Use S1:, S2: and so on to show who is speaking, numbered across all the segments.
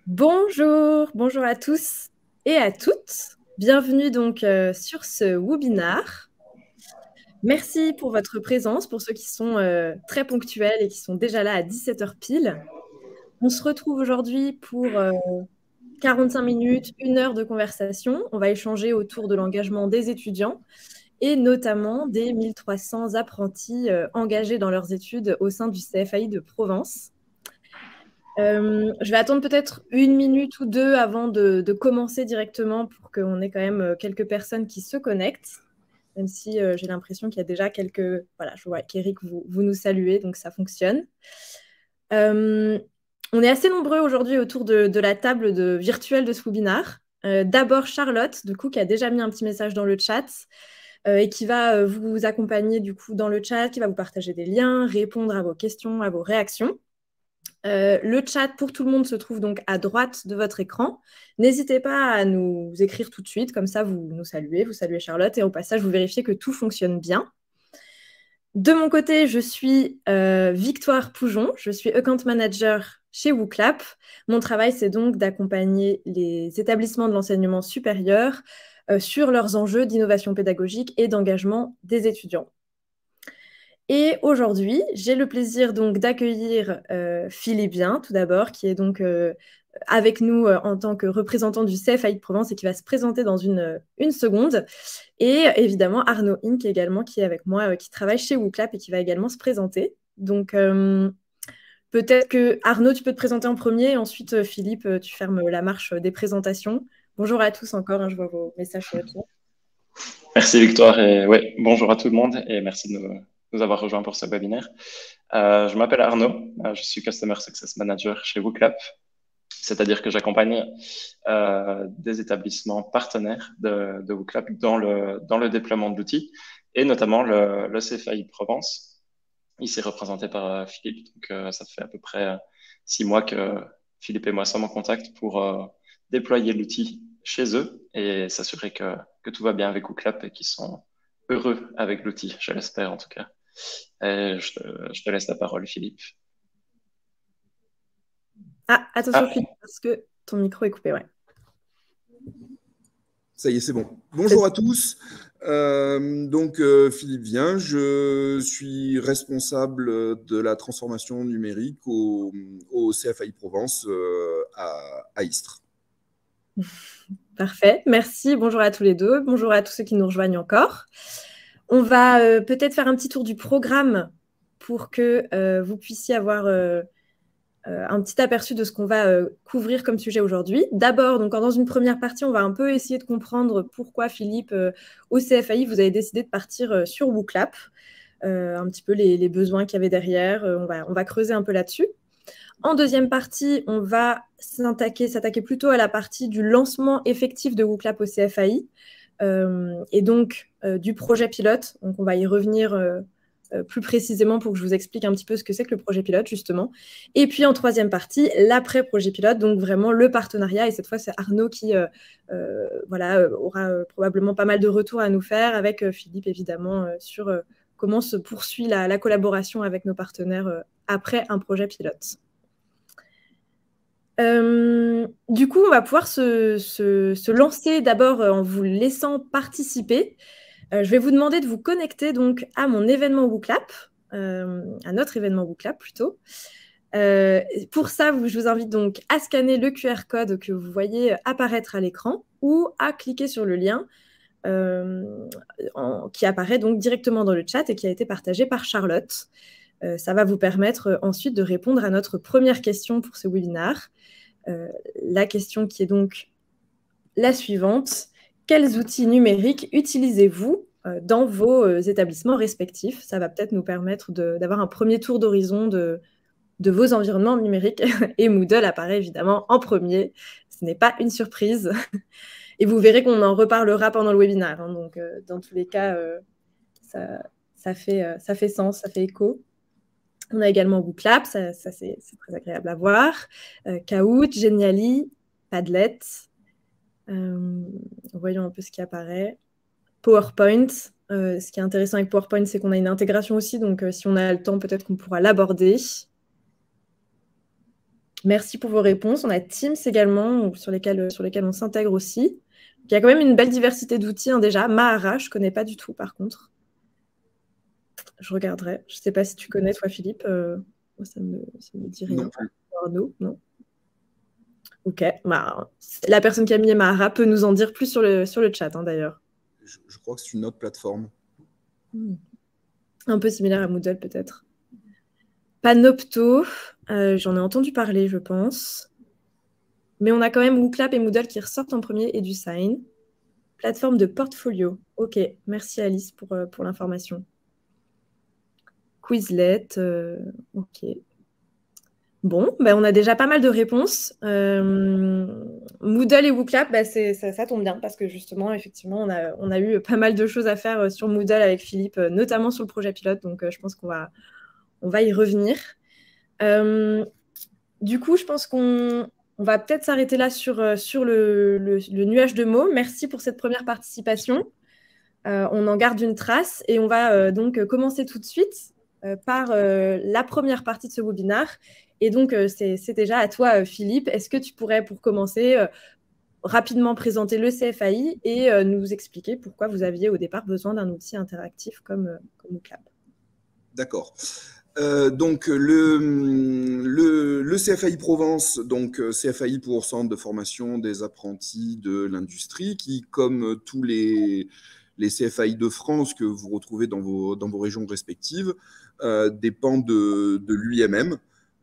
S1: Bonjour, bonjour à tous et à toutes. Bienvenue donc sur ce webinaire. Merci pour votre présence, pour ceux qui sont très ponctuels et qui sont déjà là à 17 heures pile. On se retrouve aujourd'hui pour 45 minutes, 1 heure de conversation. On va échanger autour de l'engagement des étudiants et notamment des 1300 apprentis engagés dans leurs études au sein du CFAI de Provence. Je vais attendre peut-être 1 minute ou deux avant de commencer directement pour qu'on ait quand même quelques personnes qui se connectent, même si j'ai l'impression qu'il y a déjà quelques... Voilà, je vois qu'Eric, vous nous saluez, donc ça fonctionne. On est assez nombreux aujourd'hui autour de la table virtuelle de ce webinaire. D'abord Charlotte, du coup, qui a déjà mis un petit message dans le chat et qui va vous accompagner du coup dans le chat, qui va vous partager des liens, répondre à vos questions, à vos réactions. Le chat pour tout le monde se trouve donc à droite de votre écran. N'hésitez pas à nous écrire tout de suite, comme ça vous nous saluez, vous saluez Charlotte, et au passage vous vérifiez que tout fonctionne bien. De mon côté, je suis Victoire Poujon, je suis Account Manager chez WooClap. Mon travail, c'est donc d'accompagner les établissements de l'enseignement supérieur sur leurs enjeux d'innovation pédagogique et d'engagement des étudiants. Et aujourd'hui, j'ai le plaisir donc d'accueillir Philippe Bien, tout d'abord, qui est donc avec nous en tant que représentant du CFAI de Provence et qui va se présenter dans une seconde. Et évidemment, Arnaud Inc. également, qui est avec moi, qui travaille chez WooClap et qui va également se présenter. Donc, peut-être que Arnaud, tu peux te présenter en premier, et ensuite, Philippe, tu fermes la marche des présentations. Bonjour à tous encore, hein, je vois vos messages sur le chat.
S2: Merci Victoire et ouais, bonjour à tout le monde et merci de nous avoir rejoints pour ce webinaire. Je m'appelle Arnaud, je suis Customer Success Manager chez WooClap, c'est-à-dire que j'accompagne des établissements partenaires de WooClap dans le déploiement de l'outil et notamment le CFAI Provence, ici représenté par Philippe. Donc ça fait à peu près 6 mois que Philippe et moi sommes en contact pour déployer l'outil chez eux et s'assurer que tout va bien avec WooClap et qu'ils sont heureux avec l'outil, je l'espère en tout cas. Et je te laisse la parole, Philippe.
S1: Ah, attention Philippe, parce que ton micro est coupé, ouais.
S3: Ça y est, c'est bon. Bonjour à tous. Philippe Vien, je suis responsable de la transformation numérique au CFAI Provence à Istres.
S1: Parfait, merci. Bonjour à tous les deux. Bonjour à tous ceux qui nous rejoignent encore. On va peut-être faire un petit tour du programme pour que vous puissiez avoir un petit aperçu de ce qu'on va couvrir comme sujet aujourd'hui. D'abord, donc, dans une première partie, on va un peu essayer de comprendre pourquoi, Philippe, au CFAI, vous avez décidé de partir sur WooClap, un petit peu les besoins qu'il y avait derrière. On va creuser un peu là-dessus. En deuxième partie, on va s'attaquer plutôt à la partie du lancement effectif de WooClap au CFAI et donc du projet pilote. Donc, on va y revenir plus précisément pour que je vous explique un petit peu ce que c'est que le projet pilote, justement. Et puis, en troisième partie, l'après-projet pilote, donc vraiment le partenariat. Et cette fois, c'est Arnaud qui aura probablement pas mal de retours à nous faire avec Philippe, évidemment, sur comment se poursuit la collaboration avec nos partenaires après un projet pilote. Du coup, on va pouvoir se lancer d'abord en vous laissant participer. Je vais vous demander de vous connecter donc à mon événement WooClap, à notre événement WooClap plutôt. Pour ça, je vous invite donc à scanner le QR code que vous voyez apparaître à l'écran ou à cliquer sur le lien qui apparaît donc directement dans le chat et qui a été partagé par Charlotte. Ça va vous permettre ensuite de répondre à notre première question pour ce webinaire. La question qui est donc la suivante. Quels outils numériques utilisez-vous dans vos établissements respectifs? Ça va peut-être nous permettre d'avoir un premier tour d'horizon de vos environnements numériques. Et Moodle apparaît évidemment en premier. Ce n'est pas une surprise. Et vous verrez qu'on en reparlera pendant le webinaire. Hein. Donc, dans tous les cas, ça fait sens, ça fait écho. On a également WooClap, ça c'est très agréable à voir. Kahoot, Genially, Padlet. Voyons un peu ce qui apparaît. PowerPoint. Ce qui est intéressant avec PowerPoint, c'est qu'on a une intégration aussi. Donc, si on a le temps, peut-être qu'on pourra l'aborder. Merci pour vos réponses. On a Teams également, sur lesquels on s'intègre aussi. Il y a quand même une belle diversité d'outils déjà. Mahara, je ne connais pas du tout par contre. Je regarderai. Je ne sais pas si tu connais, toi, Philippe. Moi, ça me dit rien.
S3: Non plus.
S1: Arnaud, non. Ok. Bah, la personne qui a mis Mahara peut nous en dire plus sur le chat, d'ailleurs.
S3: Je crois que c'est une autre plateforme.
S1: Un peu similaire à Moodle, peut-être. Panopto, j'en ai entendu parler, je pense. Mais on a quand même WooClap et Moodle qui ressortent en premier et du Sign. Plateforme de portfolio. Ok, merci Alice pour l'information. Quizlet, ok. Bon, on a déjà pas mal de réponses. Moodle et WooClap, ça tombe bien parce que justement, effectivement, on a eu pas mal de choses à faire sur Moodle avec Philippe, notamment sur le projet pilote. Donc, je pense qu'on va y revenir. Du coup, je pense qu'on va peut-être s'arrêter là sur le nuage de mots. Merci pour cette première participation. On en garde une trace et on va donc commencer tout de suite par la première partie de ce webinaire. Et donc, c'est déjà à toi, Philippe. Est-ce que tu pourrais, pour commencer, rapidement présenter le CFAI et nous expliquer pourquoi vous aviez au départ besoin d'un outil interactif comme WooClap?
S3: D'accord. Donc le CFAI Provence, donc CFAI pour Centre de formation des apprentis de l'industrie, qui, comme tous les CFAI de France que vous retrouvez dans vos régions respectives, dépend de l'UIMM,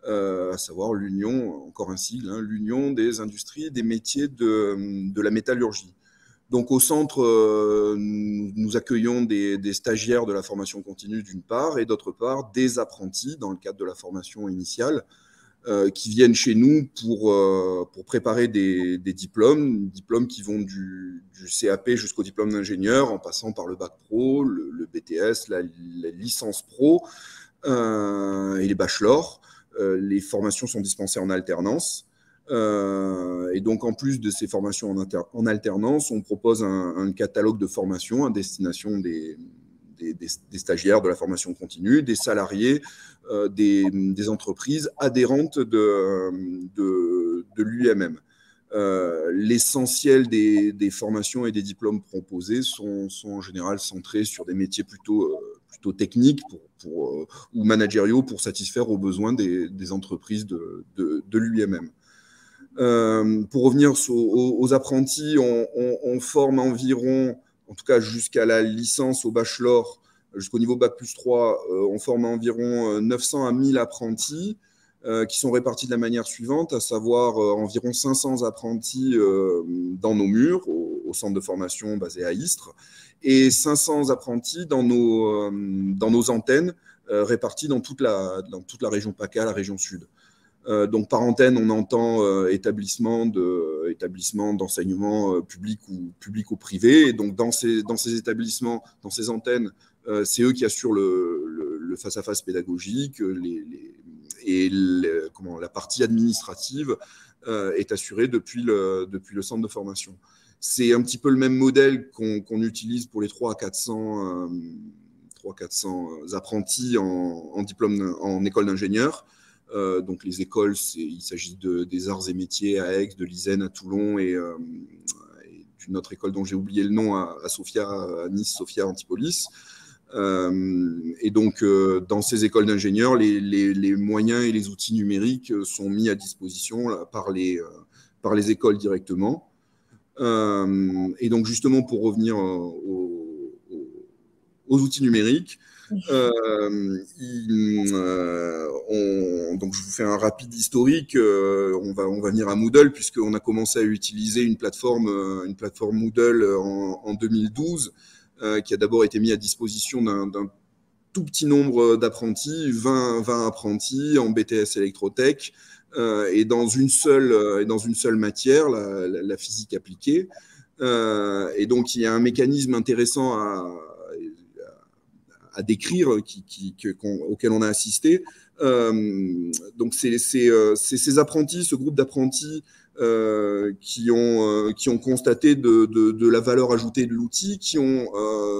S3: à savoir l'Union, encore un sigle, hein, l'Union des industries et des métiers de la métallurgie. Donc au centre, nous accueillons des stagiaires de la formation continue d'une part et d'autre part des apprentis dans le cadre de la formation initiale qui viennent chez nous pour préparer des diplômes qui vont du CAP jusqu'au diplôme d'ingénieur en passant par le bac pro, le BTS, la licence pro et les bachelors. Les formations sont dispensées en alternance. Et donc, en plus de ces formations en alternance, on propose un catalogue de formations à destination des stagiaires de la formation continue, des salariés, des entreprises adhérentes de l'UIMM. L'essentiel des formations et des diplômes proposés sont en général centrés sur des métiers plutôt techniques ou managériaux pour satisfaire aux besoins des entreprises de l'UIMM. Pour revenir aux apprentis, on forme environ, en tout cas jusqu'à la licence au bachelor, jusqu'au niveau Bac plus 3, on forme environ 900 à 1000 apprentis qui sont répartis de la manière suivante, à savoir environ 500 apprentis dans nos murs, au centre de formation basé à Istres, et 500 apprentis dans nos antennes répartis dans toute la région PACA, la région sud. Donc par antenne, on entend établissement d'enseignement public ou privé. Et donc dans ces établissements, dans ces antennes, c'est eux qui assurent le face-à-face pédagogique la partie administrative est assurée depuis le centre de formation. C'est un petit peu le même modèle qu'on utilise pour les 300 à 400 apprentis en diplôme en école d'ingénieur. Donc les écoles, il s'agit des arts et métiers à Aix, de l'ISEN à Toulon et d'une autre école dont j'ai oublié le nom à Sofia, à Nice, Sofia Antipolis. Et donc dans ces écoles d'ingénieurs, les moyens et les outils numériques sont mis à disposition là, par les écoles directement. Et donc justement pour revenir aux outils numériques, donc je vous fais un rapide historique. On va venir à Moodle puisqu'on a commencé à utiliser une plateforme Moodle en 2012 qui a d'abord été mise à disposition d'un tout petit nombre d'apprentis, 20 apprentis en BTS électrotech et dans une seule matière, la physique appliquée. Et donc il y a un mécanisme intéressant à décrire, auquel on a assisté. Donc c'est ces apprentis, ce groupe d'apprentis qui ont constaté de la valeur ajoutée de l'outil, qui ont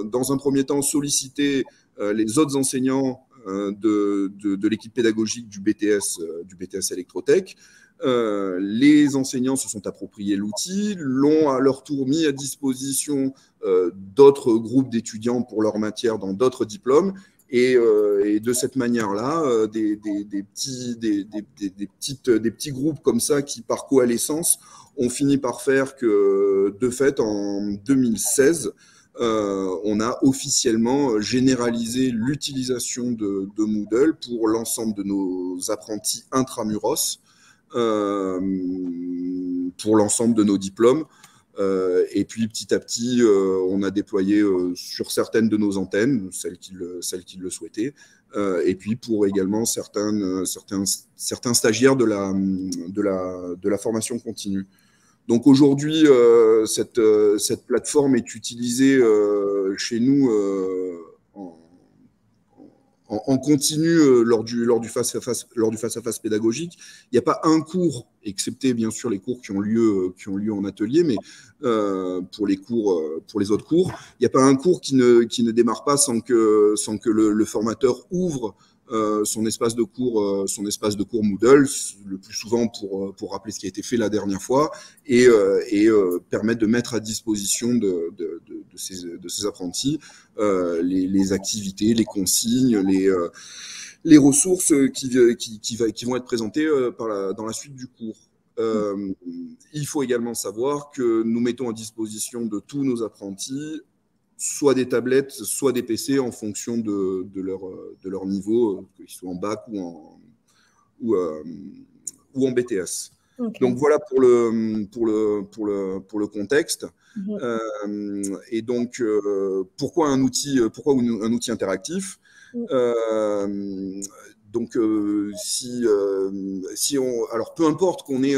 S3: dans un premier temps sollicité les autres enseignants de l'équipe pédagogique du BTS électrotech. Les enseignants se sont appropriés l'outil, l'ont à leur tour mis à disposition d'autres groupes d'étudiants pour leur matière dans d'autres diplômes. Et de cette manière-là, des petits groupes comme ça qui, par coalescence, ont fini par faire que, de fait, en 2016, on a officiellement généralisé l'utilisation de Moodle pour l'ensemble de nos apprentis intramuros, pour l'ensemble de nos diplômes. Et puis petit à petit, on a déployé sur certaines de nos antennes, celles qui le souhaitaient, et puis pour également certains stagiaires de la formation continue. Donc aujourd'hui, cette plateforme est utilisée chez nous en continu lors du face-à-face pédagogique. Il n'y a pas un cours, excepté bien sûr les cours qui ont lieu en atelier, mais pour les autres cours, il n'y a pas un cours qui ne démarre pas sans que le formateur ouvre son espace de cours Moodle, le plus souvent pour rappeler ce qui a été fait la dernière fois et permettre de mettre à disposition de ces apprentis les activités, les consignes, les ressources qui vont être présentées dans la suite du cours. Il faut également savoir que nous mettons à disposition de tous nos apprentis soit des tablettes, soit des PC en fonction de leur niveau, qu'ils soient en bac ou en BTS. Okay. Donc voilà pour le contexte. Et donc pourquoi un outil interactif? Donc alors peu importe qu'on ait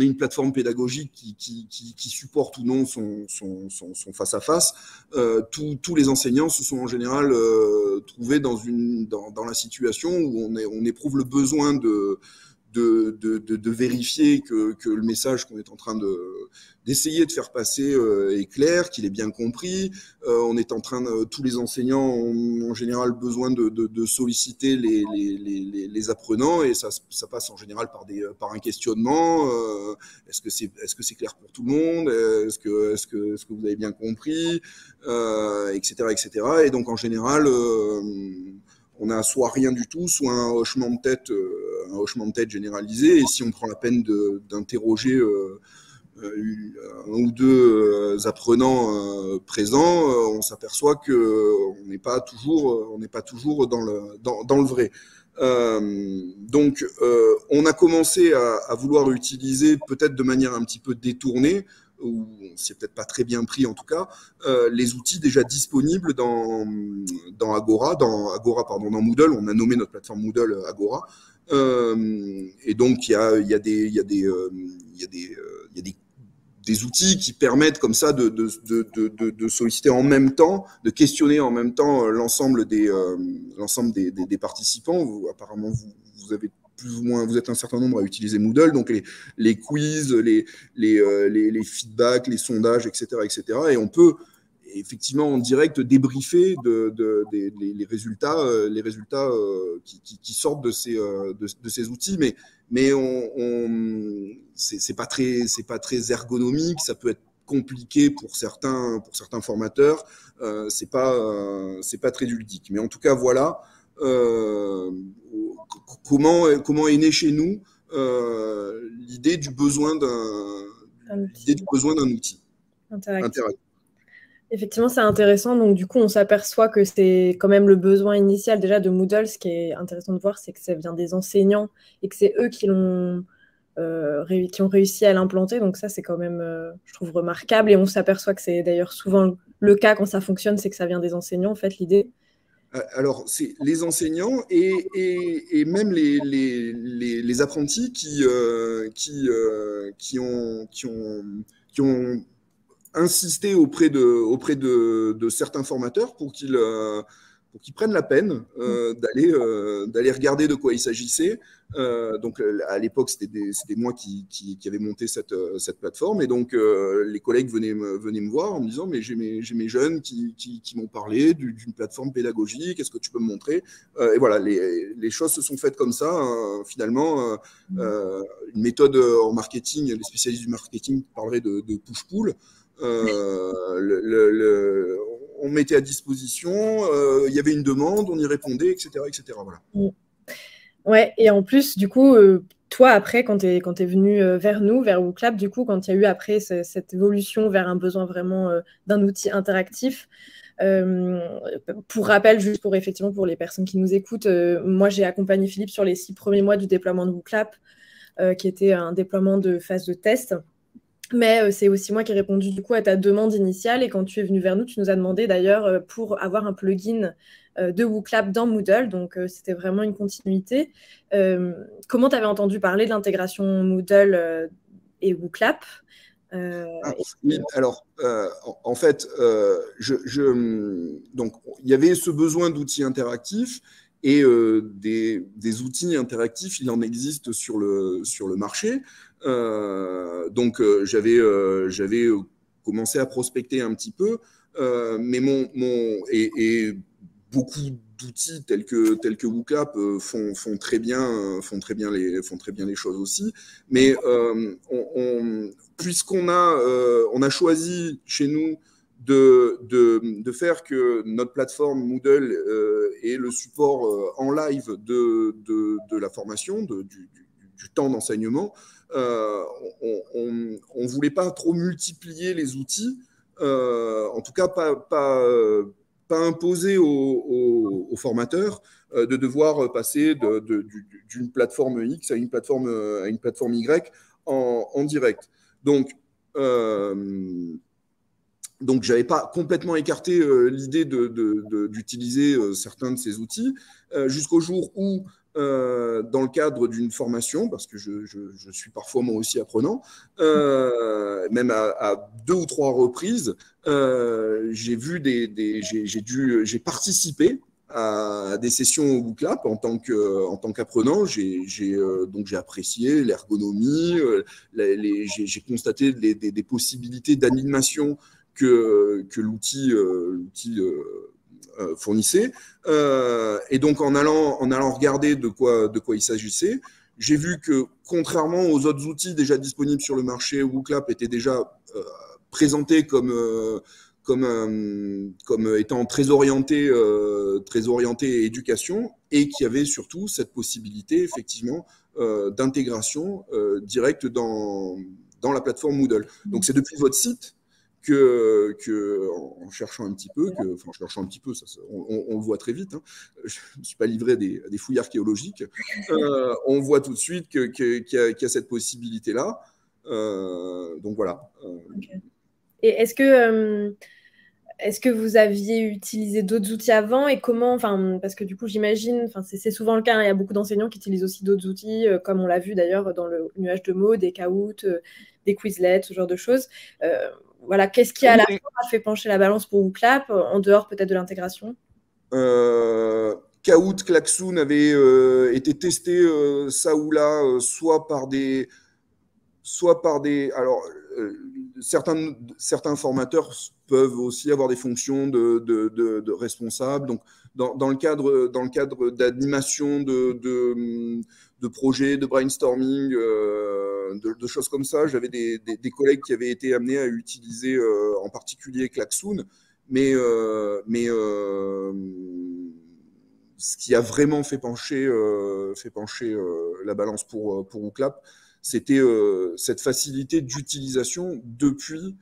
S3: une plateforme pédagogique qui supporte ou non son face-à-face, tous les enseignants se sont en général trouvés dans la situation où on éprouve le besoin de vérifier que le message qu'on est en train d'essayer de faire passer est clair, qu'il est bien compris. On est en train tous les enseignants ont en général besoin de solliciter les apprenants et ça passe en général par un questionnement. Est-ce que c'est clair pour tout le monde? Est-ce que vous avez bien compris? Etc. Et donc en général, on a soit rien du tout, soit un hochement de tête généralisé. Et si on prend la peine d'interroger un ou deux apprenants présents, on s'aperçoit qu'on n'est pas toujours dans le vrai. Donc, on a commencé à vouloir utiliser, peut-être de manière un petit peu détournée, ou c'est peut-être pas très bien pris en tout cas, les outils déjà disponibles dans Agora, dans Moodle. On a nommé notre plateforme Moodle Agora. Et donc il y a des outils qui permettent comme ça de solliciter en même temps, de questionner en même temps l'ensemble des participants. Apparemment, vous avez plus ou moins, vous êtes un certain nombre à utiliser Moodle, donc les quiz, les feedbacks, les sondages, etc. Et on peut effectivement en direct débriefer les résultats qui sortent de ces outils, mais c'est pas très ergonomique, ça peut être compliqué pour certains formateurs, c'est pas très ludique. Mais en tout cas, voilà comment est née chez nous l'idée du besoin d'un outil interactif.
S1: Effectivement, c'est intéressant. Donc, du coup, on s'aperçoit que c'est quand même le besoin initial déjà de Moodle. Ce qui est intéressant de voir, c'est que ça vient des enseignants et que c'est eux qui ont réussi à l'implanter. Donc ça, c'est quand même, je trouve, remarquable. Et on s'aperçoit que c'est d'ailleurs souvent le cas quand ça fonctionne, c'est que ça vient des enseignants, en fait, l'idée.
S3: Alors, c'est les enseignants et même les apprentis qui ont insisté auprès de certains formateurs pour qu'ils qu'ils prennent la peine d'aller regarder de quoi il s'agissait. Donc à l'époque, c'était moi qui avait monté cette plateforme, et donc les collègues venaient me voir en me disant mais j'ai mes jeunes qui m'ont parlé d'une plateforme pédagogique, est-ce que tu peux me montrer? Et voilà, les choses se sont faites comme ça. Finalement, une méthode en marketing, les spécialistes du marketing parleraient de push-pull. On mettait à disposition, il y avait une demande, on y répondait, etc. Voilà.
S1: Ouais, et en plus, du coup, toi, après, quand tu es venu vers nous, vers WooClap, du coup, quand il y a eu après cette évolution vers un besoin vraiment d'un outil interactif, pour rappel, juste effectivement pour les personnes qui nous écoutent, moi, j'ai accompagné Philippe sur les 6 premiers mois du déploiement de WooClap, qui était un déploiement de phase de test. Mais c'est aussi moi qui ai répondu du coup à ta demande initiale, et quand tu es venu vers nous, tu nous as demandé d'ailleurs pour avoir un plugin de WooClap dans Moodle, donc c'était vraiment une continuité. Comment tu avais entendu parler de l'intégration Moodle et WooClap?
S3: Oui, alors en fait, donc il y avait ce besoin d'outils interactifs, et des outils interactifs, il en existe sur le marché. Donc j'avais commencé à prospecter un petit peu, mais et beaucoup d'outils tels que WooClap font très bien les choses aussi. Mais puisqu'on a choisi chez nous de faire que notre plateforme Moodle ait le support en live de la formation, du temps d'enseignement, on ne voulait pas trop multiplier les outils, en tout cas pas imposer aux formateurs de devoir passer d'une plateforme X à une plateforme Y en direct. Donc, je n'avais pas complètement écarté l'idée d'utiliser certains de ces outils, jusqu'au jour où, dans le cadre d'une formation, parce que je suis parfois moi aussi apprenant, même à 2 ou 3 reprises, j'ai participé à des sessions au WooClap en tant qu'apprenant. Donc j'ai apprécié l'ergonomie, j'ai constaté des possibilités d'animation que l'outil fournissait. Et donc en allant regarder de quoi il s'agissait, j'ai vu que, contrairement aux autres outils déjà disponibles sur le marché, WooClap était déjà présenté comme étant très orienté éducation, et qui avait surtout cette possibilité effectivement d'intégration directe dans la plateforme Moodle. Donc c'est depuis votre site en cherchant un petit peu, on le voit très vite, hein, je ne suis pas livré à des fouilles archéologiques, on voit tout de suite qu'il y a cette possibilité-là. Donc voilà.
S1: Okay. Et est-ce que vous aviez utilisé d'autres outils avant, et comment, parce que du coup j'imagine, c'est souvent le cas, hein, il y a beaucoup d'enseignants qui utilisent aussi d'autres outils, comme on l'a vu d'ailleurs dans le nuage de mots, des Kahoot, des Quizlet, ce genre de choses. Voilà, qu'est-ce qui à la fin a fait pencher la balance pour WooClap, en dehors peut-être de l'intégration?
S3: Kahoot, Klaxoon avaient été testés ça ou là, soit par des alors certains formateurs peuvent aussi avoir des fonctions de responsables. Donc, dans le cadre d'animation de projets, de brainstorming, de choses comme ça, j'avais des collègues qui avaient été amenés à utiliser en particulier Klaxoon, mais ce qui a vraiment fait pencher la balance pour WooClap, c'était cette facilité d'utilisation depuis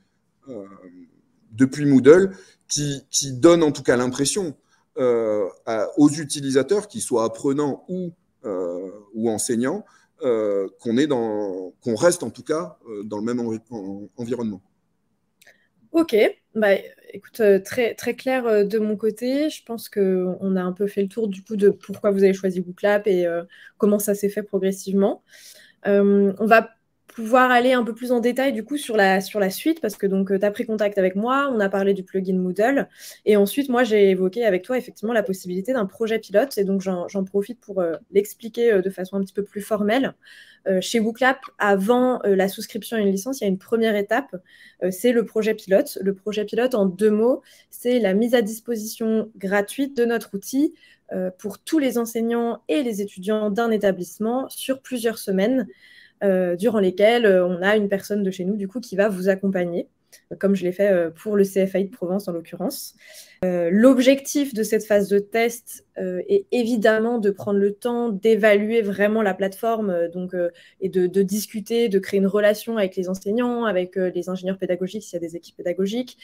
S3: Moodle, qui donne en tout cas l'impression aux utilisateurs, qu'ils soient apprenants ou enseignants, qu'on reste en tout cas dans le même environnement.
S1: Ok, écoute, très, très clair de mon côté. Je pense qu'on a un peu fait le tour du coup de pourquoi vous avez choisi WooClap et comment ça s'est fait progressivement. On va pouvoir aller un peu plus en détail du coup sur la suite, parce que donc tu as pris contact avec moi, on a parlé du plugin Moodle, et ensuite moi j'ai évoqué avec toi effectivement la possibilité d'un projet pilote, et donc j'en profite pour l'expliquer de façon un petit peu plus formelle. Chez WooClap, avant la souscription à une licence, il y a une première étape, c'est le projet pilote. Le projet pilote, en 2 mots, c'est la mise à disposition gratuite de notre outil pour tous les enseignants et les étudiants d'un établissement sur plusieurs semaines, durant lesquelles on a une personne de chez nous du coup qui va vous accompagner, comme je l'ai fait pour le CFAI de Provence en l'occurrence. L'objectif de cette phase de test est évidemment de prendre le temps d'évaluer vraiment la plateforme et de discuter, de créer une relation avec les enseignants, avec les ingénieurs pédagogiques s'il y a des équipes pédagogiques,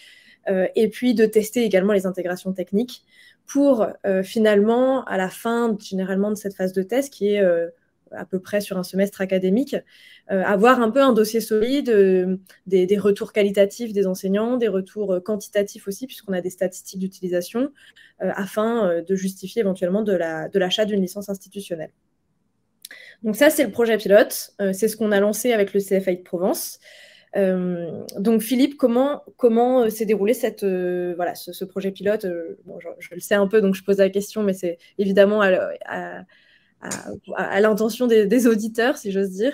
S1: et puis de tester également les intégrations techniques pour finalement, à la fin généralement de cette phase de test, qui est à peu près sur un semestre académique, avoir un peu un dossier solide, des retours qualitatifs des enseignants, des retours quantitatifs aussi, puisqu'on a des statistiques d'utilisation, afin de justifier éventuellement de l'achat d'une licence institutionnelle. Donc ça, c'est le projet pilote. C'est ce qu'on a lancé avec le CFAI de Provence. Donc Philippe, comment s'est déroulé ce projet pilote? Bon, je le sais un peu, donc je pose la question, mais c'est évidemment à l'intention des auditeurs, si j'ose dire.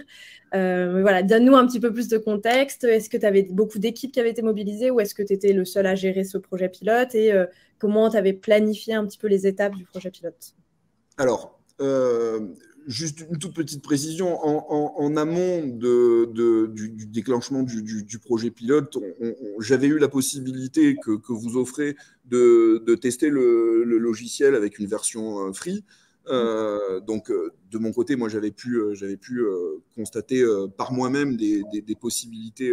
S1: Voilà, donne-nous un petit peu plus de contexte. Est-ce que tu avais beaucoup d'équipes qui avaient été mobilisées, ou est-ce que tu étais le seul à gérer ce projet pilote, et comment tu avais planifié un petit peu les étapes du projet pilote?
S3: Alors, juste une toute petite précision, en amont du déclenchement du projet pilote, j'avais eu la possibilité que vous offrez de tester le logiciel avec une version free. Donc, de mon côté, moi, j'avais pu constater par moi-même des possibilités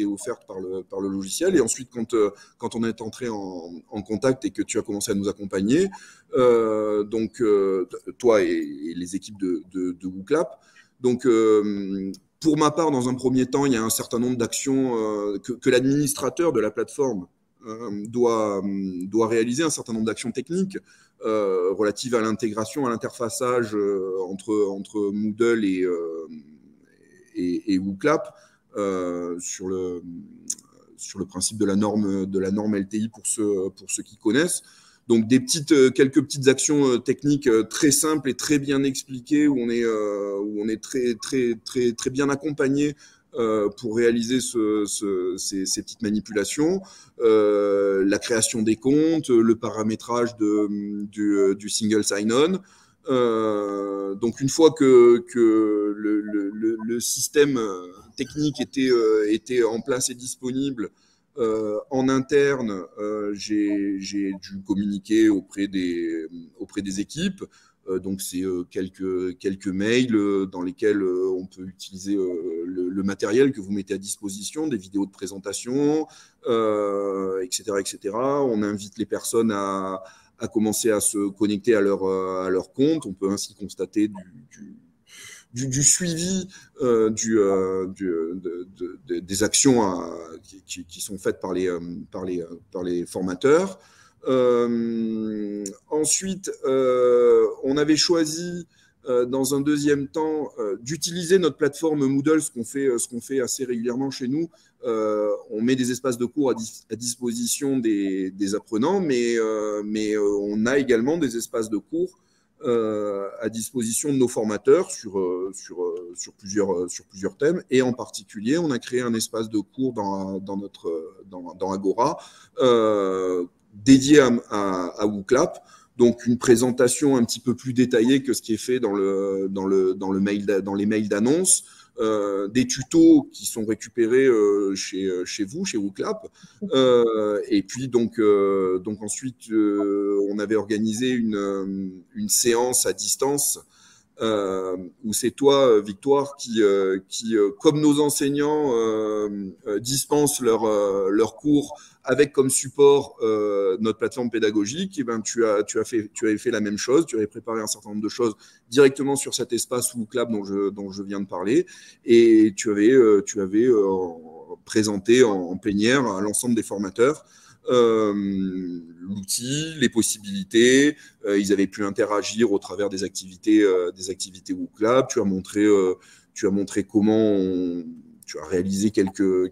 S3: offertes par le logiciel. Et ensuite, quand on est entré en contact et que tu as commencé à nous accompagner, toi et les équipes de WooClap, donc pour ma part, dans un premier temps, il y a un certain nombre d'actions que l'administrateur de la plateforme doit réaliser, un certain nombre d'actions techniques relatives à l'intégration, à l'interfaçage entre Moodle et WooClap sur le principe de la norme LTI pour ceux qui connaissent. Donc quelques petites actions techniques très simples et très bien expliquées, où on est très bien accompagné pour réaliser ces petites manipulations, la création des comptes, le paramétrage du single sign-on. Donc une fois que le système technique était en place et disponible, en interne, j'ai dû communiquer auprès des équipes. Donc, c'est quelques mails dans lesquels on peut utiliser le matériel que vous mettez à disposition, des vidéos de présentation, etc., etc. On invite les personnes à commencer à se connecter à leur compte. On peut ainsi constater du suivi des actions qui sont faites par les formateurs. Ensuite, on avait choisi dans un deuxième temps d'utiliser notre plateforme Moodle, ce qu'on fait assez régulièrement chez nous. On met des espaces de cours à disposition des apprenants, mais on a également des espaces de cours à disposition de nos formateurs sur plusieurs thèmes. Et en particulier, on a créé un espace de cours dans Agora dédié à WooClap. Donc, une présentation un petit peu plus détaillée que ce qui est fait dans les mails d'annonce, des tutos qui sont récupérés chez vous, chez WooClap. Et puis, donc ensuite, on avait organisé une séance à distance où c'est toi, Victoire, qui comme nos enseignants dispensent leurs cours avec comme support notre plateforme pédagogique, et ben tu avais fait la même chose, tu avais préparé un certain nombre de choses directement sur cet espace WooClap dont je viens de parler, et tu avais présenté en plénière à l'ensemble des formateurs l'outil, les possibilités. Ils avaient pu interagir au travers des activités WooClap. Tu as montré tu as montré comment tu as réalisé quelques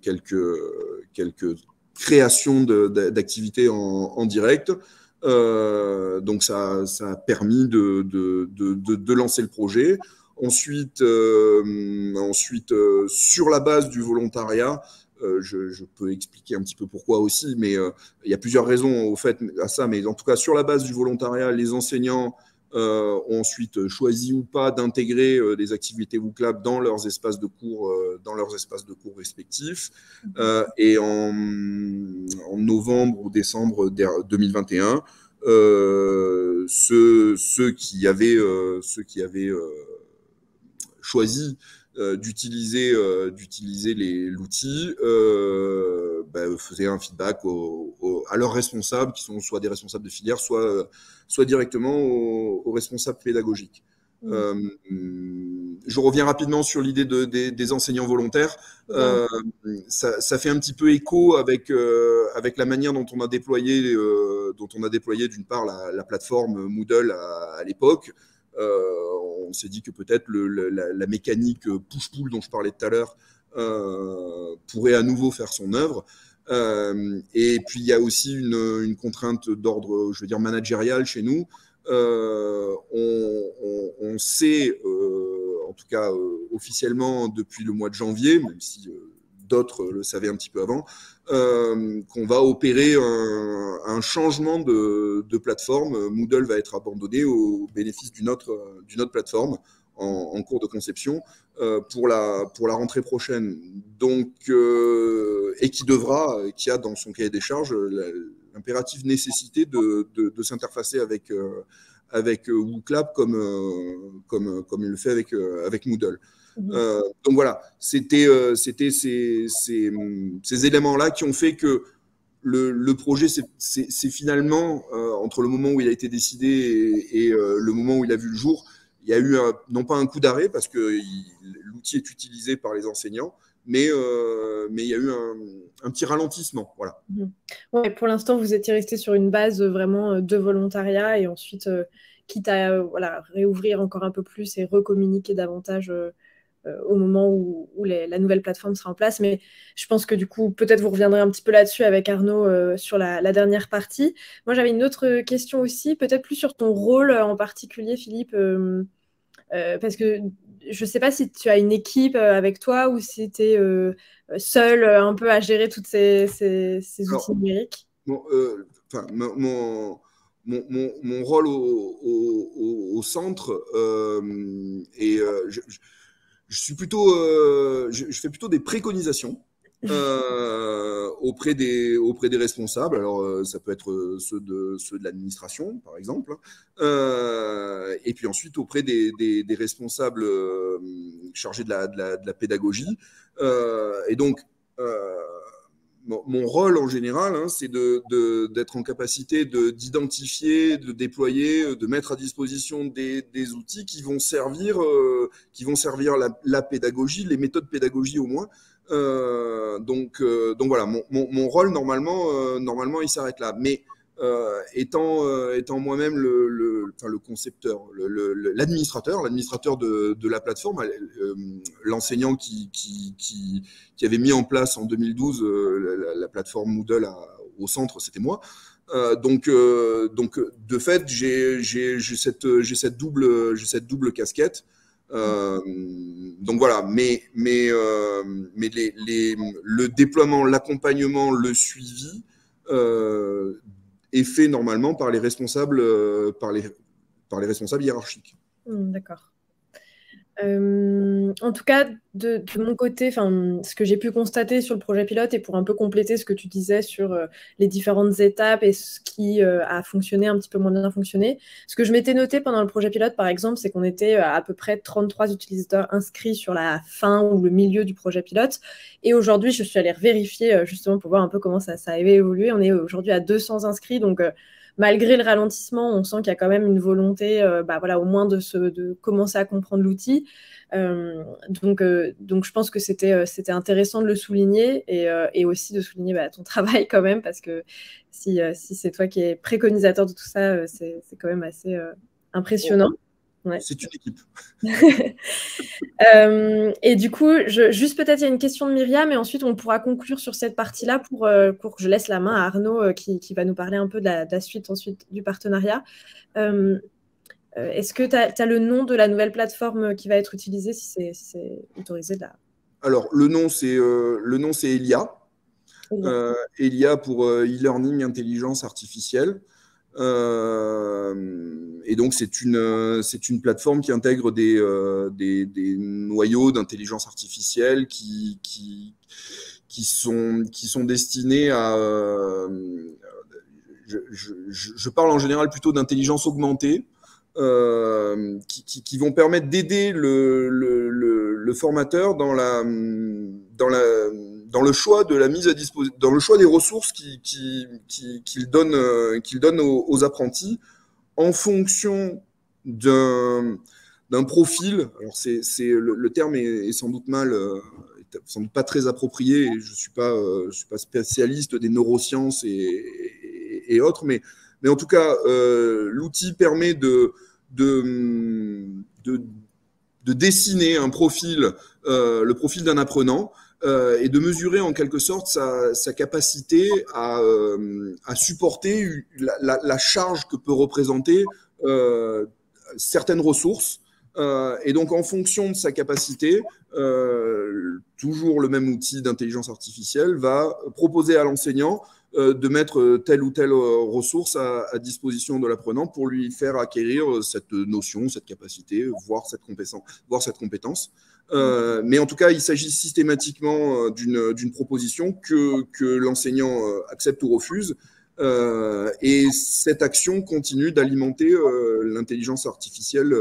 S3: créations d'activités en direct. Donc, ça a permis de lancer le projet. Ensuite, sur la base du volontariat, je peux expliquer un petit peu pourquoi aussi, mais il y a plusieurs raisons au fait à ça. Mais en tout cas, sur la base du volontariat, les enseignants ont ensuite choisi ou pas d'intégrer des activités WooClap dans leurs espaces de cours, respectifs. Et en novembre ou décembre 2021, ceux qui avaient choisi d'utiliser l'outil faisaient un feedback à leurs responsables, qui sont soit des responsables de filière, soit directement aux responsables pédagogiques. Je reviens rapidement sur l'idée des enseignants volontaires. Ça fait un petit peu écho avec la manière dont on a déployé d'une part la plateforme Moodle à l'époque. On s'est dit que peut-être la mécanique push-pull dont je parlais tout à l'heure pourrait à nouveau faire son œuvre. Et puis il y a aussi une contrainte d'ordre, je veux dire, managérial chez nous. On sait, en tout cas officiellement depuis le mois de janvier, même si d'autres le savaient un petit peu avant, qu'on va opérer un changement de plateforme. Moodle va être abandonné au bénéfice d'une autre plateforme en cours de conception pour la rentrée prochaine. Donc, et qui a dans son cahier des charges l'impérative nécessité de s'interfacer avec WooClap comme il le fait avec Moodle. Donc voilà, c'était ces éléments-là qui ont fait que le projet, c'est finalement, entre le moment où il a été décidé et le moment où il a vu le jour, il y a eu non pas un coup d'arrêt, parce que l'outil est utilisé par les enseignants, mais il y a eu un petit ralentissement. Voilà.
S1: Ouais, pour l'instant, vous étiez resté sur une base vraiment de volontariat, et ensuite, quitte à réouvrir encore un peu plus et recommuniquer davantage au moment où la nouvelle plateforme sera en place. Mais je pense que du coup, peut-être vous reviendrez un petit peu là-dessus avec Arnaud sur la dernière partie. Moi, j'avais une autre question aussi, peut-être plus sur ton rôle en particulier, Philippe, parce que je ne sais pas si tu as une équipe avec toi ou si tu es seul un peu à gérer toutes ces outils numériques.
S3: Mon rôle au centre je suis plutôt, je fais plutôt des préconisations auprès des responsables. Alors, ça peut être ceux de l'administration, par exemple, et puis ensuite auprès des responsables chargés de la pédagogie. Et donc, mon rôle en général, c'est d'être en capacité d'identifier, de déployer, de mettre à disposition des outils qui vont servir la pédagogie, les méthodes pédagogie au moins. Donc voilà, mon rôle normalement il s'arrête là. Mais étant moi-même le concepteur, l'administrateur de la plateforme, l'enseignant qui avait mis en place en 2012 la plateforme Moodle au centre, c'était moi. Donc de fait, j'ai cette double casquette. Donc voilà, mais le déploiement, l'accompagnement, le suivi est fait normalement par les responsables, hiérarchiques.
S1: D'accord. En tout cas, de mon côté, ce que j'ai pu constater sur le projet pilote, et pour un peu compléter ce que tu disais sur les différentes étapes et ce qui a fonctionné, un petit peu moins bien fonctionné, ce que je m'étais noté pendant le projet pilote, par exemple, c'est qu'on était à peu près 33 utilisateurs inscrits sur la fin ou le milieu du projet pilote. Et aujourd'hui, je suis allée vérifier justement pour voir un peu comment ça avait évolué. On est aujourd'hui à 200 inscrits, donc malgré le ralentissement, on sent qu'il y a quand même une volonté, au moins de commencer à comprendre l'outil. Donc, je pense que c'était intéressant de le souligner et aussi de souligner ton travail quand même, parce que si c'est toi qui es préconisateur de tout ça, c'est quand même assez impressionnant.
S3: Ouais. C'est une équipe.
S1: Et du coup, juste peut-être il y a une question de Myriam et ensuite on pourra conclure sur cette partie-là pour que je laisse la main à Arnaud qui va nous parler un peu de la suite ensuite du partenariat. Est-ce que tu as le nom de la nouvelle plateforme qui va être utilisée si c'est autorisé là?
S3: Alors, le nom, c'est ELIA. ELIA pour e-learning intelligence artificielle. Et donc, c'est une plateforme qui intègre des noyaux d'intelligence artificielle qui sont destinés à... je parle en général plutôt d'intelligence augmentée, qui vont permettre d'aider le formateur dans le choix de la mise à disposition, dans le choix des ressources qu'il donne aux apprentis en fonction d'un profil. Alors le terme est sans doute sans doute pas très approprié. Je suis pas spécialiste des neurosciences et autres, mais en tout cas, l'outil permet de dessiner un profil, le profil d'un apprenant, et de mesurer en quelque sorte sa capacité à supporter la charge que peut représenter certaines ressources. Et donc, en fonction de sa capacité, toujours le même outil d'intelligence artificielle va proposer à l'enseignant de mettre telle ou telle ressource à disposition de l'apprenant pour lui faire acquérir cette notion, cette capacité, voire cette compétence. Mais en tout cas, il s'agit systématiquement d'une proposition que l'enseignant accepte ou refuse. Et cette action continue d'alimenter l'intelligence artificielle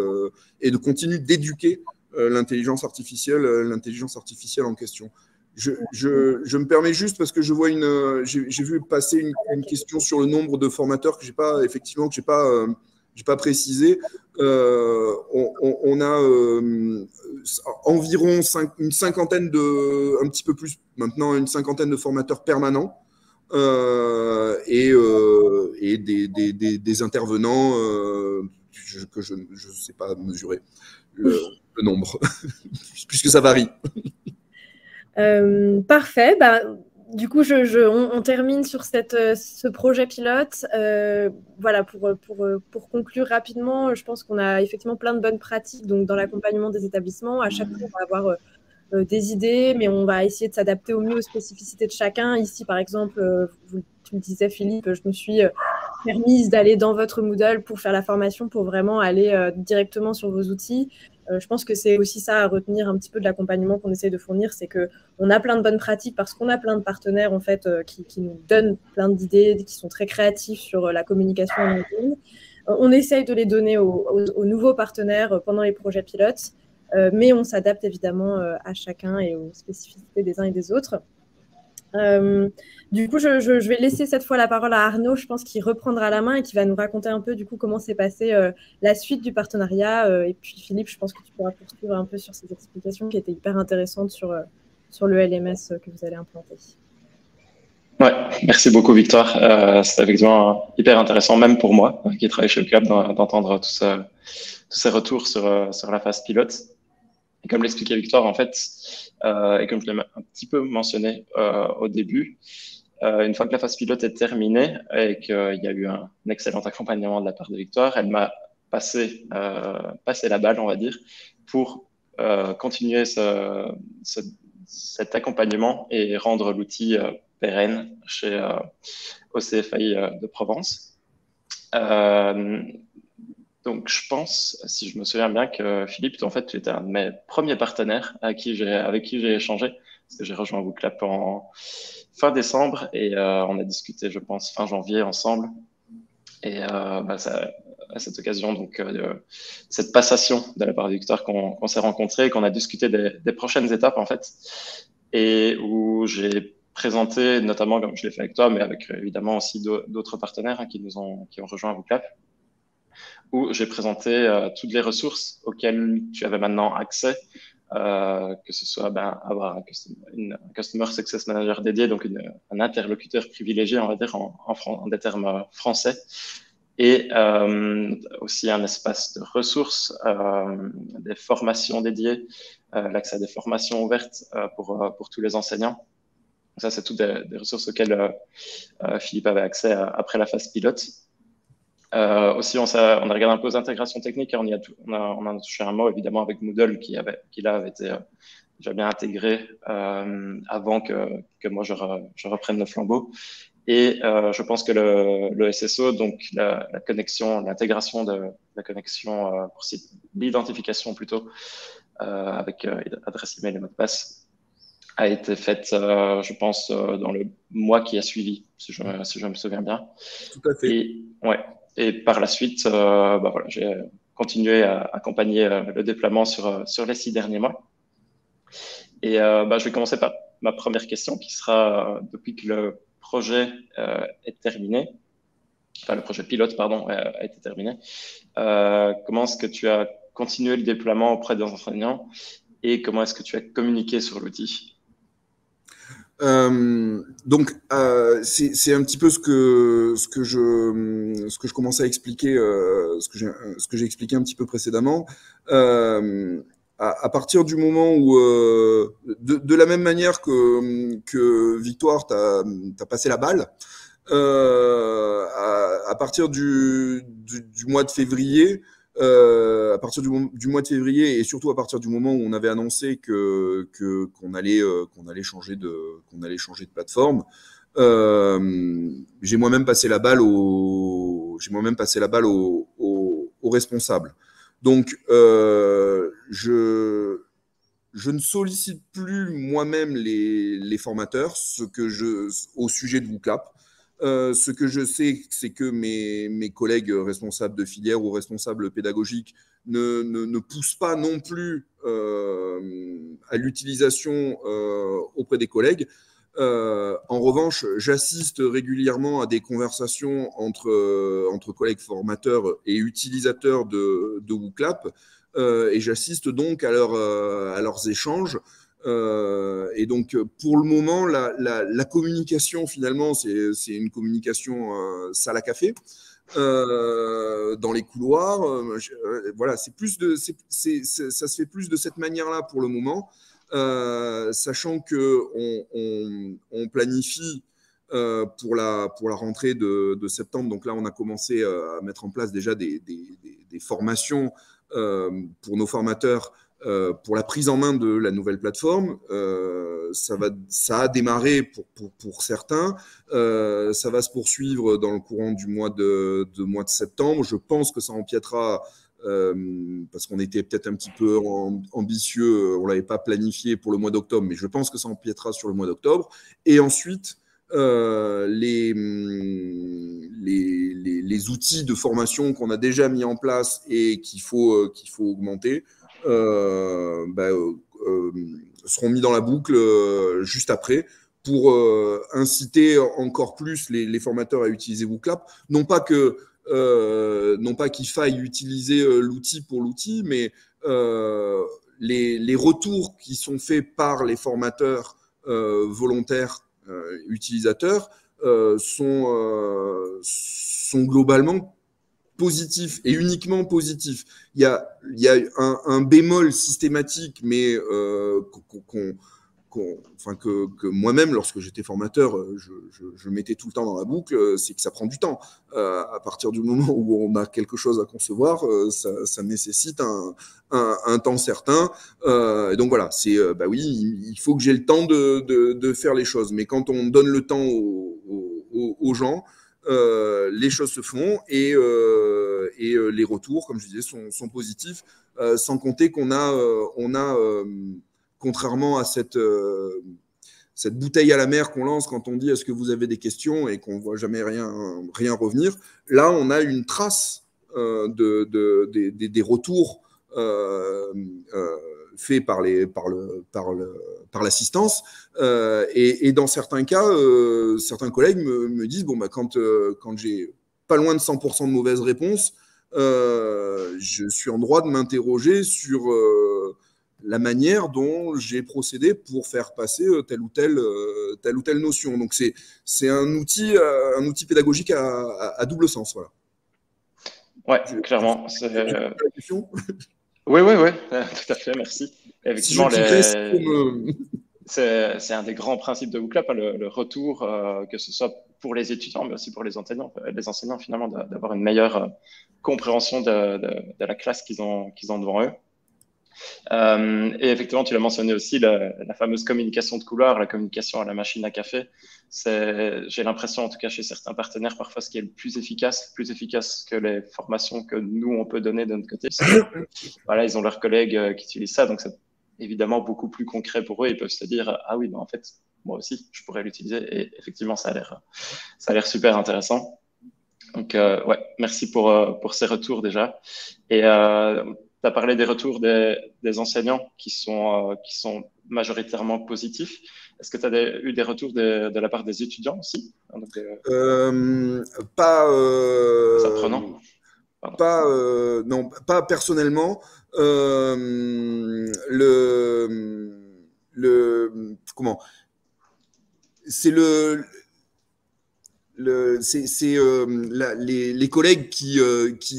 S3: et de continuer d'éduquer l'intelligence artificielle en question. Je me permets juste parce que je vois j'ai vu passer une question sur le nombre de formateurs que j'ai pas précisé. On a environ une cinquantaine un petit peu plus maintenant, une cinquantaine de formateurs permanents et des intervenants que je ne sais pas mesurer le nombre puisque ça varie.
S1: Parfait. Du coup, on termine sur ce projet pilote. Voilà, pour conclure rapidement, je pense qu'on a effectivement plein de bonnes pratiques donc, dans l'accompagnement des établissements. À chaque fois, on va avoir des idées, mais on va essayer de s'adapter au mieux aux spécificités de chacun. Ici, par exemple, tu me disais, Philippe, je me suis permise d'aller dans votre Moodle pour faire la formation, pour vraiment aller directement sur vos outils. Je pense que c'est aussi ça à retenir un petit peu de l'accompagnement qu'on essaie de fournir, c'est qu'on a plein de bonnes pratiques parce qu'on a plein de partenaires en fait, qui nous donnent plein d'idées, qui sont très créatifs sur la communication en ligne. On essaye de les donner aux nouveaux partenaires pendant les projets pilotes, mais on s'adapte évidemment à chacun et aux spécificités des uns et des autres. Du coup, je vais laisser cette fois la parole à Arnaud, je pense qu'il reprendra la main et qui va nous raconter un peu du coup comment s'est passée la suite du partenariat. Et puis Philippe, je pense que tu pourras poursuivre un peu sur ces explications qui étaient hyper intéressantes sur le LMS que vous allez implanter.
S2: Ouais, merci beaucoup Victoire. C'était effectivement hyper intéressant, même pour moi qui travaille chez le club, d'entendre tous ces retours sur la phase pilote. Et comme l'expliquait Victoire, en fait, et comme je l'ai un petit peu mentionné au début, une fois que la phase pilote est terminée et qu'il y a eu un excellent accompagnement de la part de Victoire, elle m'a passé la balle, on va dire, pour continuer cet accompagnement et rendre l'outil pérenne au CFAI de Provence. Donc, je pense, si je me souviens bien, que Philippe, en fait, tu étais un de mes premiers partenaires avec qui j'ai échangé, parce que j'ai rejoint WooClap en fin décembre et on a discuté, je pense, fin janvier ensemble. Et à cette occasion, donc, cette passation de la part de Victor qu'on s'est rencontrés, qu'on a discuté des prochaines étapes, en fait, et où j'ai présenté, notamment, comme je l'ai fait avec toi, mais avec évidemment aussi d'autres partenaires qui ont rejoint WooClap, où j'ai présenté toutes les ressources auxquelles tu avais maintenant accès, que ce soit avoir un Customer Success Manager dédié, donc un interlocuteur privilégié, on va dire, en des termes français, et aussi un espace de ressources, des formations dédiées, l'accès à des formations ouvertes pour tous les enseignants. Ça, c'est toutes des ressources auxquelles Philippe avait accès après la phase pilote. Aussi, on a regardé un peu aux intégrations techniques. On a touché un mot, évidemment, avec Moodle qui là avait été déjà bien intégré avant que moi je reprenne le flambeau. Et je pense que le SSO, donc la connexion, l'intégration de la connexion, l'identification plutôt, avec adresse email et mot de passe, a été faite, je pense, dans le mois qui a suivi, si je me souviens bien.
S3: Tout à fait.
S2: Et par la suite, voilà, j'ai continué à accompagner le déploiement sur les 6 derniers mois. Et je vais commencer par ma première question qui sera, depuis que le projet est terminé, enfin le projet pilote, pardon, a été terminé, comment est-ce que tu as continué le déploiement auprès des enseignants et comment est-ce que tu as communiqué sur l'outil?
S3: Donc, c'est un petit peu ce que je commençais à expliquer, ce que j'ai expliqué un petit peu précédemment. À partir du moment où, de la même manière que Victoire, t'as passé la balle, à partir du mois de février, à partir du mois de février et surtout à partir du moment où on avait annoncé qu'on allait changer de plateforme, j'ai moi-même passé la balle aux responsables. Donc je ne sollicite plus moi-même les formateurs, au sujet de WooClap. Ce que je sais, c'est que mes collègues responsables de filière ou responsables pédagogiques ne poussent pas non plus à l'utilisation auprès des collègues. En revanche, j'assiste régulièrement à des conversations entre collègues formateurs et utilisateurs de WooClap, et j'assiste donc à leurs échanges. Et donc, pour le moment, la communication, finalement, c'est une communication salle à café, dans les couloirs. Voilà, ça se fait plus de cette manière-là pour le moment, sachant qu'on planifie pour la rentrée de septembre. Donc là, on a commencé à mettre en place déjà des formations pour nos formateurs, pour la prise en main de la nouvelle plateforme. Ça a démarré pour certains. Ça va se poursuivre dans le courant du mois de septembre. Je pense que ça empiétera, parce qu'on était peut-être un petit peu ambitieux, on ne l'avait pas planifié pour le mois d'octobre, mais je pense que ça empiétera sur le mois d'octobre. Et ensuite, les outils de formation qu'on a déjà mis en place et qu'il faut augmenter seront mis dans la boucle juste après, pour inciter encore plus les formateurs à utiliser WooClap. Non pas qu'il faille utiliser l'outil pour l'outil, mais les retours qui sont faits par les formateurs volontaires utilisateurs sont globalement positif et uniquement positif. Il y a un bémol systématique, mais que moi-même, lorsque j'étais formateur, je mettais tout le temps dans la boucle, c'est que ça prend du temps. À partir du moment où on a quelque chose à concevoir, ça nécessite un temps certain. Et donc voilà, oui, il faut que j'ai le temps de faire les choses. Mais quand on donne le temps aux gens, les choses se font et les retours, comme je disais, sont positifs, sans compter qu'on a contrairement à cette bouteille à la mer qu'on lance quand on dit est-ce que vous avez des questions et qu'on ne voit jamais rien revenir, là on a une trace des retours faits par l'assistance, et dans certains cas, certains collègues me disent quand j'ai pas loin de 100% de mauvaises réponses, je suis en droit de m'interroger sur la manière dont j'ai procédé pour faire passer telle ou telle notion. Donc c'est un outil pédagogique à double sens, voilà.
S2: Ouais, clairement. Oui, tout à fait, merci.
S3: Si je
S2: effectivement,
S3: digresse, il faut me...
S2: c'est un des grands principes de WooClap, hein, le retour, que ce soit pour les étudiants, mais aussi pour les enseignants finalement, d'avoir une meilleure compréhension de la classe qu'ils ont devant eux. Et effectivement, tu l'as mentionné aussi, la fameuse communication de couloir, la communication à la machine à café. J'ai l'impression, en tout cas chez certains partenaires, parfois ce qui est le plus efficace que les formations que nous, on peut donner de notre côté. Voilà, ils ont leurs collègues qui utilisent ça, donc c'est évidemment beaucoup plus concret pour eux. Ils peuvent se dire, ah oui, ben en fait, moi aussi, je pourrais l'utiliser. Et effectivement, ça a l'air super intéressant. Donc, ouais, merci pour ces retours déjà. Et tu as parlé des retours des enseignants qui sont majoritairement positifs. Est-ce que tu as eu des retours de la part des étudiants aussi? Donc,
S3: Pas,
S2: des apprenants?
S3: non, pas personnellement. Comment? C'est les collègues qui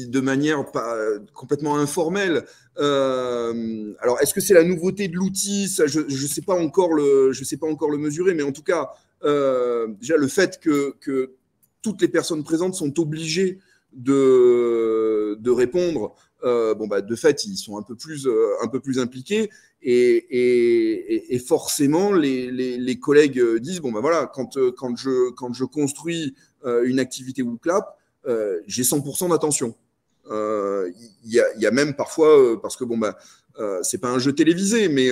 S3: de manière pas, complètement informelle. Alors, est-ce que c'est la nouveauté de l'outil? Ça, je ne sais pas encore le mesurer, mais en tout cas, déjà le fait que toutes les personnes présentes sont obligées de répondre. Bon, bah, de fait, ils sont un peu plus impliqués. Et forcément, les collègues disent, bon ben voilà, quand je construis une activité WooClap, j'ai 100% d'attention. Il y a même parfois, parce que bon ben, c'est pas un jeu télévisé, mais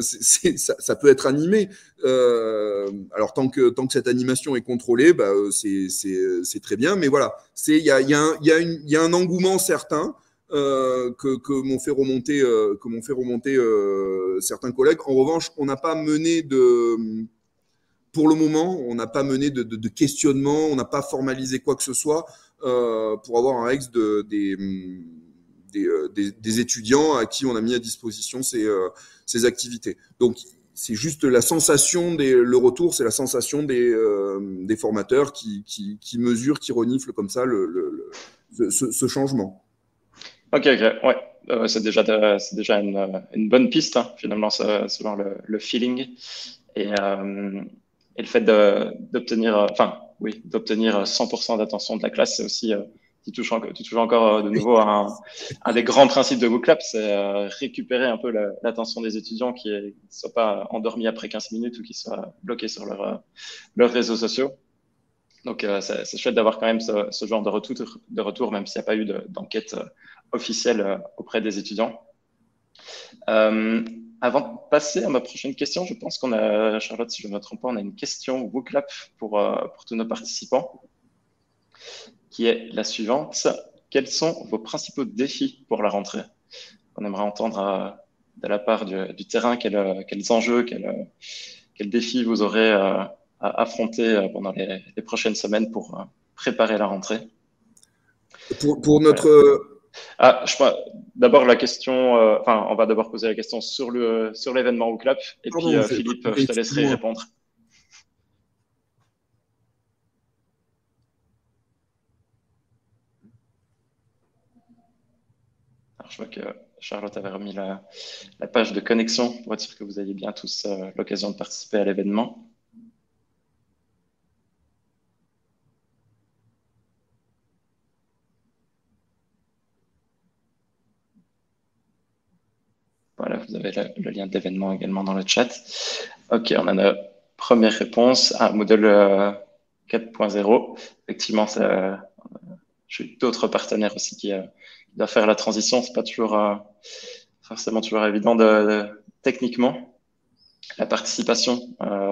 S3: ça peut être animé. Alors tant que cette animation est contrôlée, bah, c'est très bien. Mais voilà, il y a un engouement certain. Que m'ont fait remonter, certains collègues. En revanche, on n'a pas mené pour le moment, on n'a pas mené de questionnement, on n'a pas formalisé quoi que ce soit pour avoir un ex des étudiants à qui on a mis à disposition ces activités. Donc, c'est juste la sensation, le retour, c'est la sensation des formateurs qui mesurent, qui reniflent comme ça ce changement.
S2: Ok, ouais. C'est déjà une bonne piste, hein, finalement, selon le feeling. Et le fait d'obtenir 100% d'attention de la classe, c'est aussi, tu touches encore de nouveau à un des grands principes de WooClap, c'est récupérer un peu l'attention des étudiants qui ne soient pas endormis après 15 minutes ou qui soient bloqués sur leurs réseaux sociaux. Donc, c'est chouette d'avoir quand même ce genre de retour, même s'il n'y a pas eu d'enquête officielle auprès des étudiants. Avant de passer à ma prochaine question, je pense qu'on a, Charlotte, si je ne me trompe pas, on a une question WooClap pour tous nos participants, qui est la suivante. Quels sont vos principaux défis pour la rentrée? On aimerait entendre de la part du terrain quels enjeux, quels défis vous aurez à affronter pendant les prochaines semaines pour préparer la rentrée.
S3: Pour notre...
S2: D'abord la question, on va d'abord poser la question sur l'événement WooClap, et puis Philippe, je te laisserai répondre. Alors, je vois que Charlotte avait remis la page de connexion pour être sûr que vous ayez bien tous l'occasion de participer à l'événement. Voilà, vous avez le lien de l'événement également dans le chat. Ok, on a notre première réponse. Moodle 4.0. Effectivement, j'ai d'autres partenaires aussi qui doivent faire la transition. C'est pas toujours forcément toujours évident techniquement. La participation,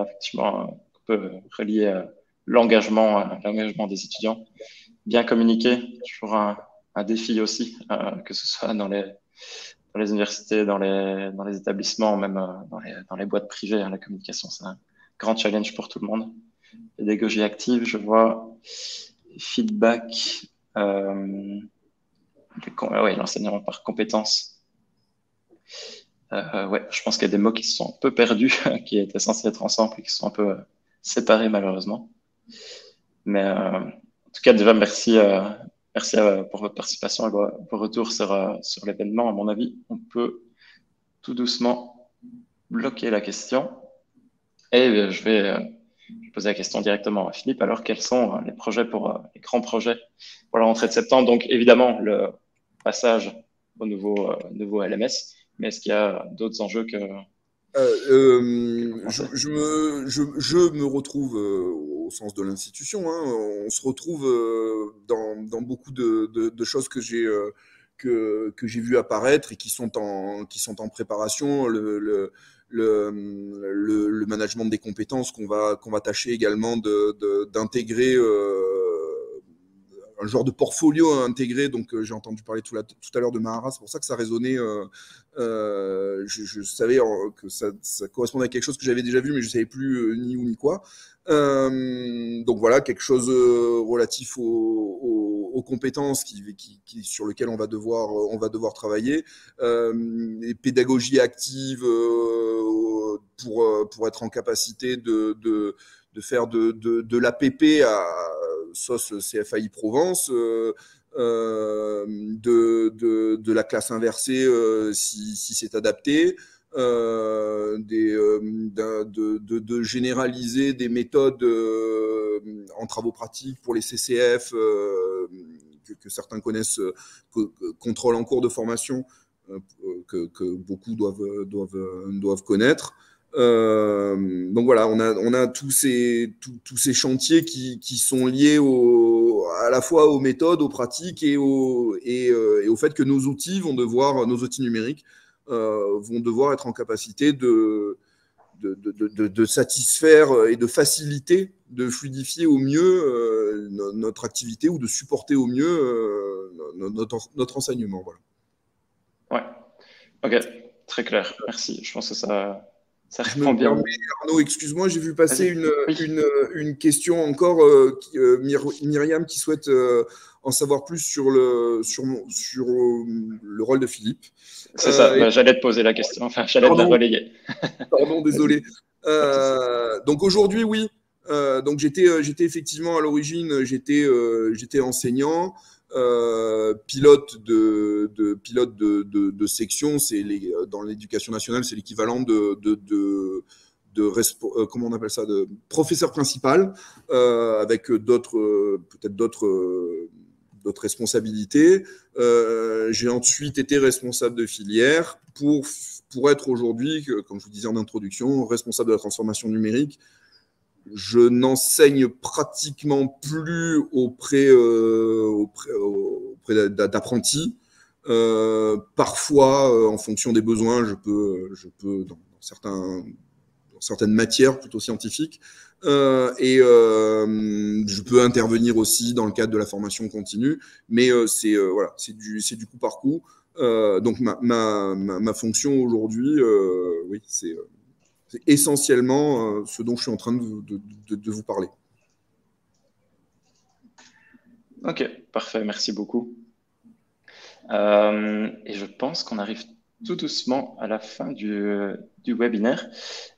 S2: effectivement, on peut relier l'engagement des étudiants. Bien communiquer, toujours un défi aussi, que ce soit dans les universités, dans les établissements, même dans les boîtes privées. Hein, la communication, c'est un grand challenge pour tout le monde. Pédagogie active, je vois. Feedback, l'enseignement par compétences. Je pense qu'il y a des mots qui se sont un peu perdus, qui étaient censés être ensemble et qui sont un peu séparés malheureusement. Mais en tout cas, déjà, merci pour votre participation et vos retours sur l'événement. À mon avis, on peut tout doucement bloquer la question et je vais poser la question directement à Philippe. Alors, quels sont les projets les grands projets pour la rentrée de septembre? Donc, évidemment, le passage au nouveau LMS, mais est-ce qu'il y a d'autres enjeux que
S3: je me retrouve au sens de l'institution, hein. On se retrouve dans beaucoup de choses que j'ai vu apparaître et qui sont en préparation. Le management des compétences qu'on va tâcher également d'intégrer un genre de portfolio à intégrer. Donc, j'ai entendu parler tout à l'heure de Mahara, c'est pour ça que ça résonnait. Je savais que ça correspondait à quelque chose que j'avais déjà vu, mais je ne savais plus ni où ni quoi. Donc voilà, quelque chose relatif aux compétences sur lequel on va devoir travailler. Les pédagogies actives pour être en capacité de faire de l'APP à sauce CFAI Provence, de la classe inversée si c'est adapté, de généraliser des méthodes en travaux pratiques pour les CCF que certains connaissent, contrôle en cours de formation, que beaucoup doivent connaître. Donc voilà, on a tous ces chantiers qui sont liés à la fois aux méthodes, aux pratiques et au fait que nos outils numériques vont devoir être en capacité de satisfaire et de faciliter, de fluidifier au mieux notre activité ou de supporter au mieux notre enseignement. Voilà.
S2: Ouais, ok, très clair, merci. Je pense que ça répond
S3: me
S2: bien.
S3: permets, Arnaud, excuse-moi, j'ai vu passer une question encore, Myriam qui souhaite en savoir plus sur le rôle de Philippe.
S2: C'est ça, j'allais te poser la question, enfin j'allais te la relayer.
S3: Pardon, désolé. Donc aujourd'hui, oui. Donc j'étais effectivement à l'origine, j'étais enseignant. Pilote de section, dans l'éducation nationale, c'est l'équivalent comment on appelle ça, de professeur principal, avec peut-être d'autres responsabilités. J'ai ensuite été responsable de filière pour être aujourd'hui, comme je vous disais en introduction, responsable de la transformation numérique. Je n'enseigne pratiquement plus auprès d'apprentis. Parfois, en fonction des besoins, je peux dans certaines matières plutôt scientifiques, je peux intervenir aussi dans le cadre de la formation continue, mais c'est du coup par coup. Donc ma fonction aujourd'hui, oui, c'est essentiellement ce dont je suis en train de vous parler.
S2: Ok, parfait, merci beaucoup. Et je pense qu'on arrive tout doucement à la fin du webinaire.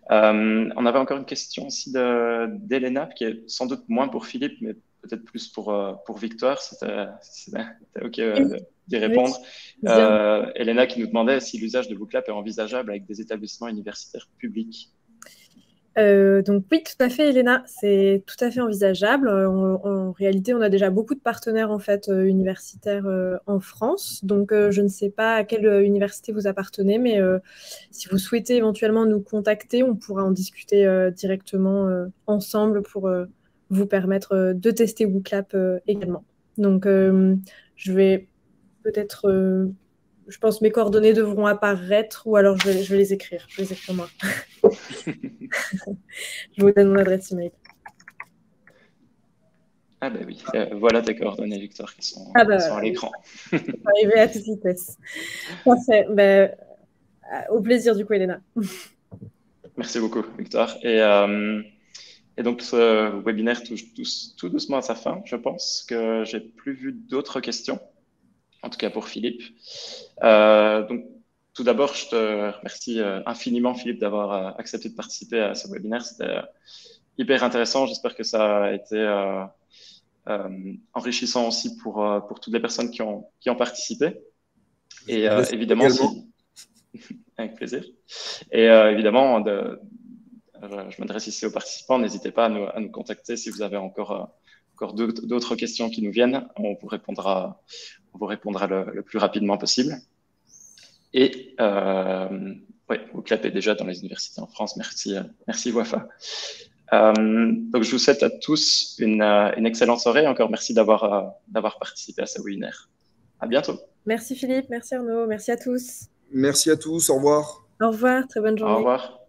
S2: On avait encore une question aussi d'Elena, qui est sans doute moins pour Philippe, mais peut-être plus pour Victoire, c'était ok d'y répondre. Elena qui nous demandait si l'usage de WooClap est envisageable avec des établissements universitaires publics.
S1: Donc oui, tout à fait, Elena, c'est tout à fait envisageable. En réalité, on a déjà beaucoup de partenaires en fait universitaires en France. Donc je ne sais pas à quelle université vous appartenez, mais si vous souhaitez éventuellement nous contacter, on pourra en discuter directement ensemble pour vous permettre de tester WooClap également. Donc je vais peut-être je pense que mes coordonnées devront apparaître ou alors je vais les écrire. Je vais les écrire moi. Je vous donne mon adresse email.
S2: Ah ben oui, voilà tes coordonnées, Victor, qui sont à l'écran.
S1: Arrivé à toute vitesse. Parfait. Au plaisir du coup, Elena.
S2: Merci beaucoup, Victor. Et donc, ce webinaire touche tout doucement à sa fin. Je pense que j'ai plus vu d'autres questions, en tout cas pour Philippe. Donc, tout d'abord, je te remercie infiniment, Philippe, d'avoir accepté de participer à ce webinaire. C'était hyper intéressant. J'espère que ça a été enrichissant aussi pour toutes les personnes qui ont participé. Et évidemment, Avec plaisir. Et évidemment, je m'adresse ici aux participants. N'hésitez pas à nous contacter si vous avez encore d'autres questions qui nous viennent. On vous répondra le plus rapidement possible. Et ouais, WooClap est déjà dans les universités en France. Merci Wafa. Donc, je vous souhaite à tous une excellente soirée. Encore merci d'avoir participé à ce webinaire. À bientôt.
S1: Merci Philippe, merci Arnaud, merci à tous.
S3: Merci à tous, au revoir.
S1: Au revoir, très bonne journée.
S2: Au revoir.